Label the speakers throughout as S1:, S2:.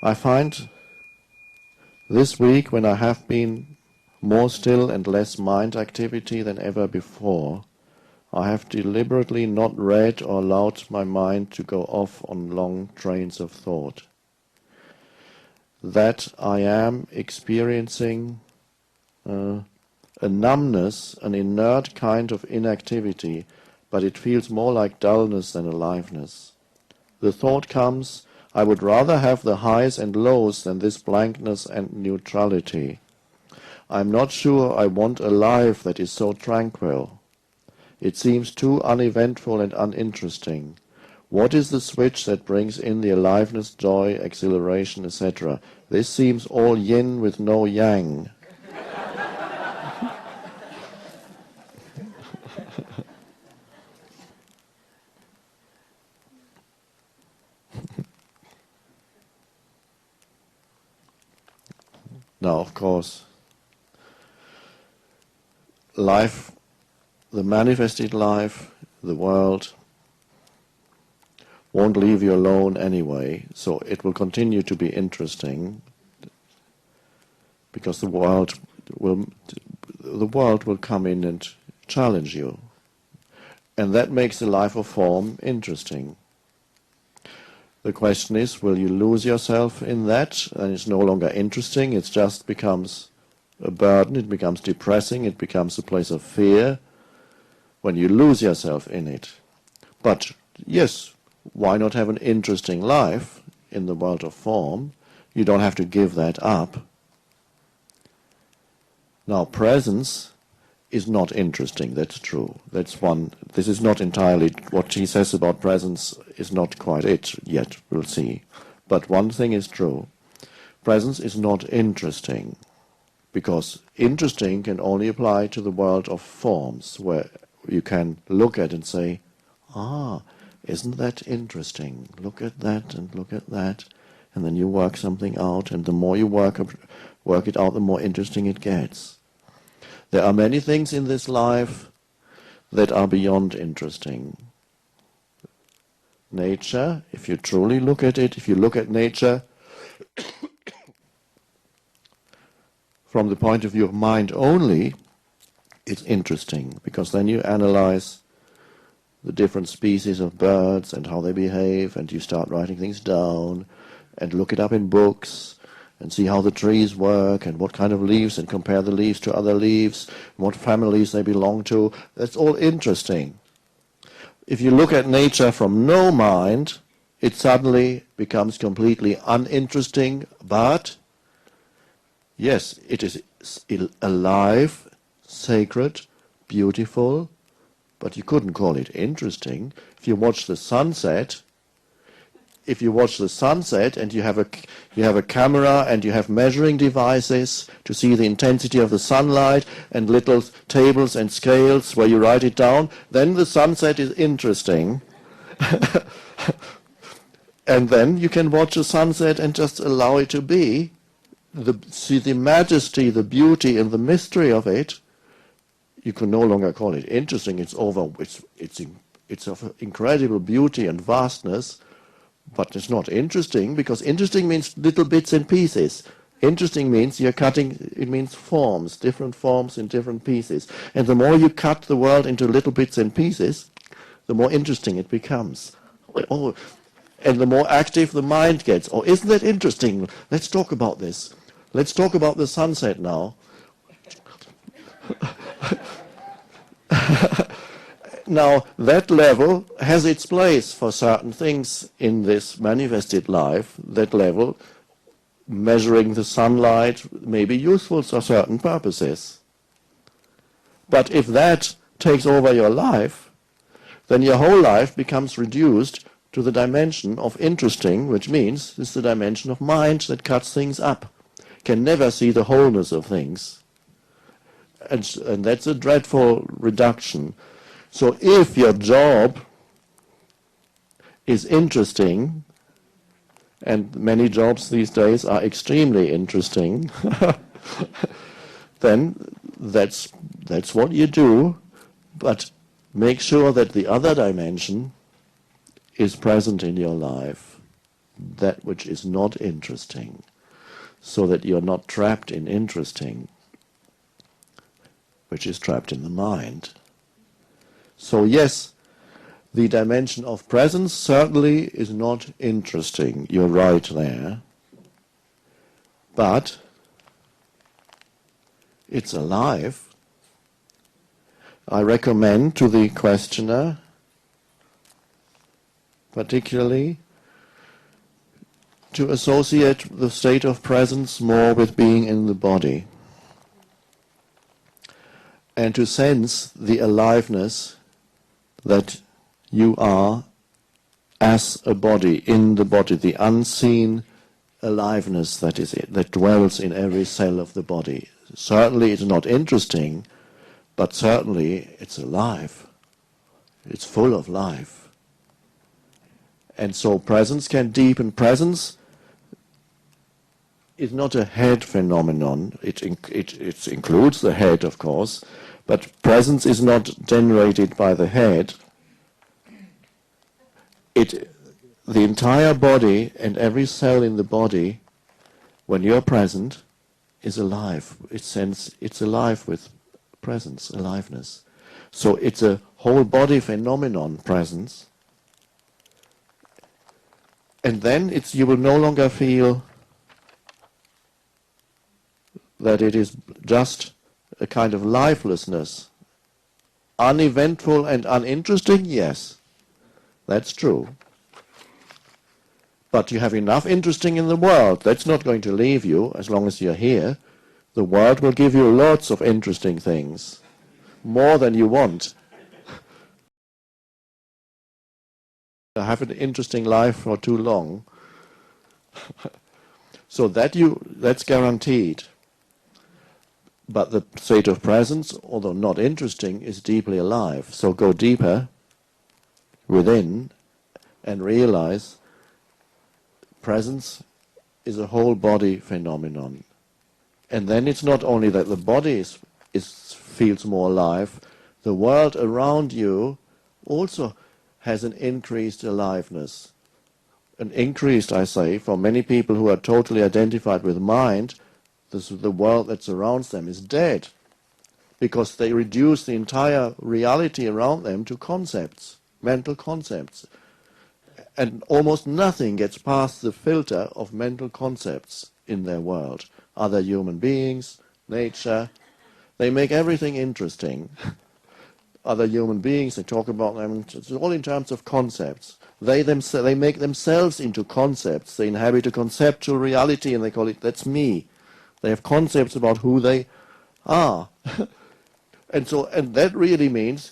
S1: I find this week, when I have been more still and less mind activity than ever before, I have deliberately not read or allowed my mind to go off on long trains of thought. That I am experiencing a numbness, an inert kind of inactivity, but it feels more like dullness than aliveness. The thought comes, I would rather have the highs and lows than this blankness and neutrality. I'm not sure I want a life that is so tranquil. It seems too uneventful and uninteresting. What is the switch that brings in the aliveness, joy, exhilaration, etc.? This seems all yin with no yang. Now, of course, life, the manifested life, the world, won't leave you alone anyway, so it will continue to be interesting, because the world will come in and challenge you, and that makes the life of form interesting. The question is, will you lose yourself in that, and it's no longer interesting, it just becomes a burden, it becomes depressing, it becomes a place of fear when you lose yourself in it. But yes, why not have an interesting life in the world of form? You don't have to give that up. Now, presence is not interesting, that's true. That's one. This is not entirely what he says about presence is not quite it yet, we'll see. But one thing is true. Presence is not interesting, because interesting can only apply to the world of forms, where you can look at and say, isn't that interesting? Look at that and look at that. And then you work something out, and the more you work it out, the more interesting it gets. There are many things in this life that are beyond interesting. Nature, if you truly look at it, if you look at nature from the point of view of mind only, it's interesting, because then you analyze the different species of birds and how they behave, and you start writing things down and look it up in books and see how the trees work and what kind of leaves, and compare the leaves to other leaves, what families they belong to. That's all interesting. If you look at nature from no mind, it suddenly becomes completely uninteresting, but yes, it is alive, sacred, beautiful, but you couldn't call it interesting. If you watch the sunset, and you have a camera and you have measuring devices to see the intensity of the sunlight and little tables and scales where you write it down, then the sunset is interesting. And then you can watch the sunset and just allow it to be. See the majesty, the beauty and the mystery of it. You can no longer call it interesting. It's of incredible beauty and vastness. But it's not interesting, because interesting means little bits and pieces. Interesting means it means forms, different forms in different pieces. And the more you cut the world into little bits and pieces, the more interesting it becomes. And the more active the mind gets. Isn't that interesting? Let's talk about this. Let's talk about the sunset now. Now, that level has its place for certain things in this manifested life. That level, measuring the sunlight, may be useful for certain purposes. But if that takes over your life, then your whole life becomes reduced to the dimension of interesting, which means it's the dimension of mind that cuts things up, can never see the wholeness of things. And that's a dreadful reduction. So if your job is interesting, and many jobs these days are extremely interesting, then that's what you do, but make sure that the other dimension is present in your life. that which is not interesting, so that you're not trapped in interesting, which is trapped in the mind. So yes, the dimension of presence certainly is not interesting. You're right there. But it's alive. I recommend to the questioner, particularly, to associate the state of presence more with being in the body, and to sense the aliveness that you are as a body, in the body, the unseen aliveness that dwells in every cell of the body. Certainly it's not interesting, but certainly it's alive. It's full of life. And so presence can deepen. Presence is not a head phenomenon. It includes the head, of course, but presence is not generated by the head. The entire body and every cell in the body, when you're present, is alive. It's alive with presence, aliveness. So it's a whole body phenomenon, presence. And then you will no longer feel that it is just a kind of lifelessness. Uneventful and uninteresting, yes, that's true. But you have enough interesting in the world. That's not going to leave you as long as you're here. The world will give you lots of interesting things, more than you want. To have an interesting life for too long. So that's guaranteed. But the state of presence, although not interesting, is deeply alive. So go deeper within and realize presence is a whole body phenomenon. And then it's not only that the body feels more alive, the world around you also has an increased aliveness. An increased, I say, for many people who are totally identified with mind, the world that surrounds them is dead, because they reduce the entire reality around them to concepts, mental concepts. And almost nothing gets past the filter of mental concepts in their world. Other human beings, nature, they make everything interesting. Other human beings, they talk about them, it's all in terms of concepts. They make themselves into concepts. They inhabit a conceptual reality and they call it, that's me. They have concepts about who they are. And that really means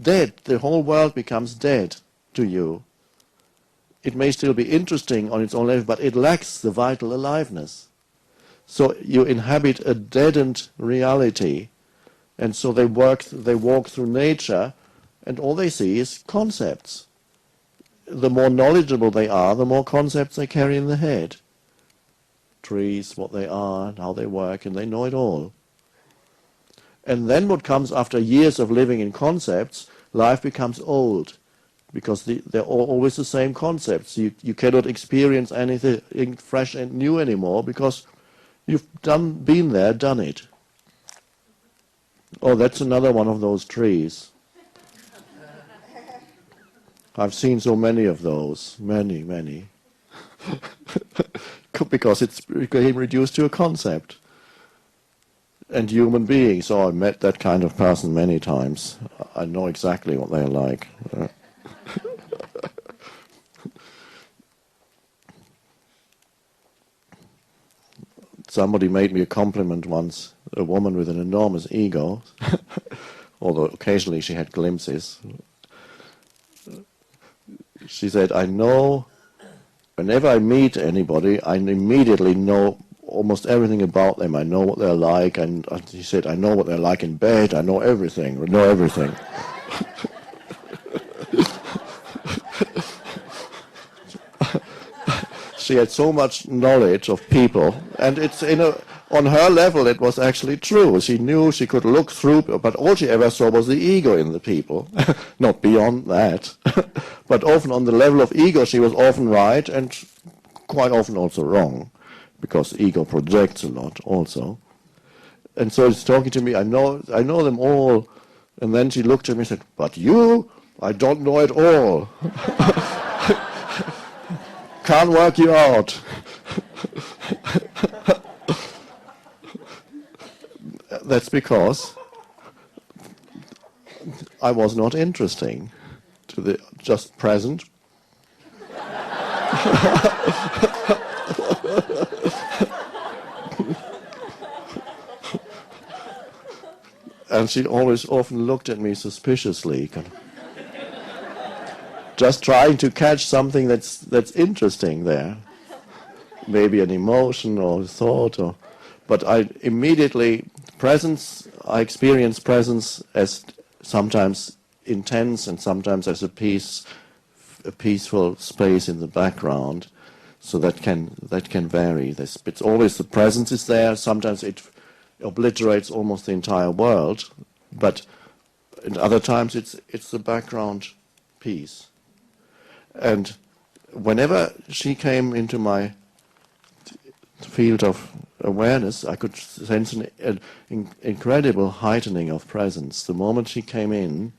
S1: dead. The whole world becomes dead to you. It may still be interesting on its own level, but it lacks the vital aliveness. So you inhabit a deadened reality, and so they walk through nature, and all they see is concepts. The more knowledgeable they are, the more concepts they carry in the head. Trees, what they are, and how they work, and they know it all. And then what comes after years of living in concepts, life becomes old. Because they're always the same concepts. You cannot experience anything fresh and new anymore because you've been there, done it. Oh, that's another one of those trees. I've seen so many of those, many. Because it's became reduced to a concept. And human beings, I met that kind of person many times. I know exactly what they're like. Somebody made me a compliment once, a woman with an enormous ego, although occasionally she had glimpses. She said, I know, whenever I meet anybody, I immediately know almost everything about them. I know what they're like, and she said, I know what they're like in bed, I know everything, She had so much knowledge of people, and on her level it was actually true. She knew she could look through, but all she ever saw was the ego in the people, not beyond that. But often on the level of ego she was often right, and quite often also wrong, because ego projects a lot also. And so it's talking to me, I know them all. And then she looked at me and said, but you, I don't know it all. Can't work you out. That's because I was not interesting to the just present. And she often looked at me suspiciously, kind of just trying to catch something that's interesting there, maybe an emotion or a thought, but I experience presence as sometimes intense and sometimes as a peaceful space in the background. So that can vary. It's always the presence is there. Sometimes it obliterates almost the entire world, but in other times it's the background piece. And whenever she came into my field of awareness, I could sense an incredible heightening of presence. The moment she came in,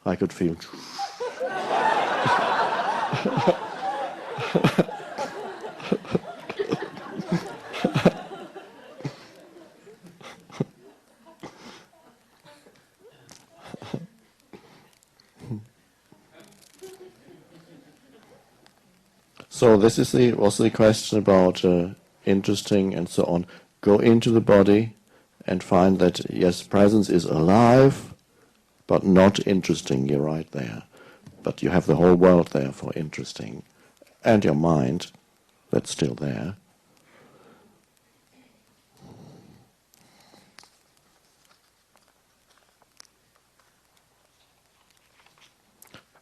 S1: I could feel So this was the question about interesting and so on. Go into the body and find that, yes, presence is alive, but not interesting. You're right there. But you have the whole world there for interesting. And your mind, that's still there.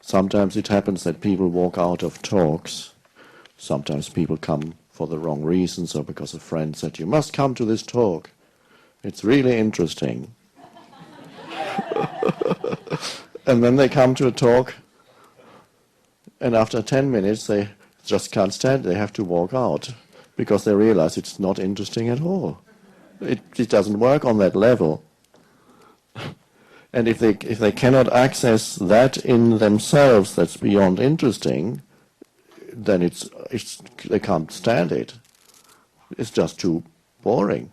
S1: Sometimes it happens that people walk out of talks. Sometimes people come for the wrong reasons or because a friend said, you must come to this talk. It's really interesting. And then they come to a talk, and after 10 minutes they just can't stand it. They have to walk out because they realize it's not interesting at all. It doesn't work on that level. And if they cannot access that in themselves that's beyond interesting, then they can't stand it. It's just too boring.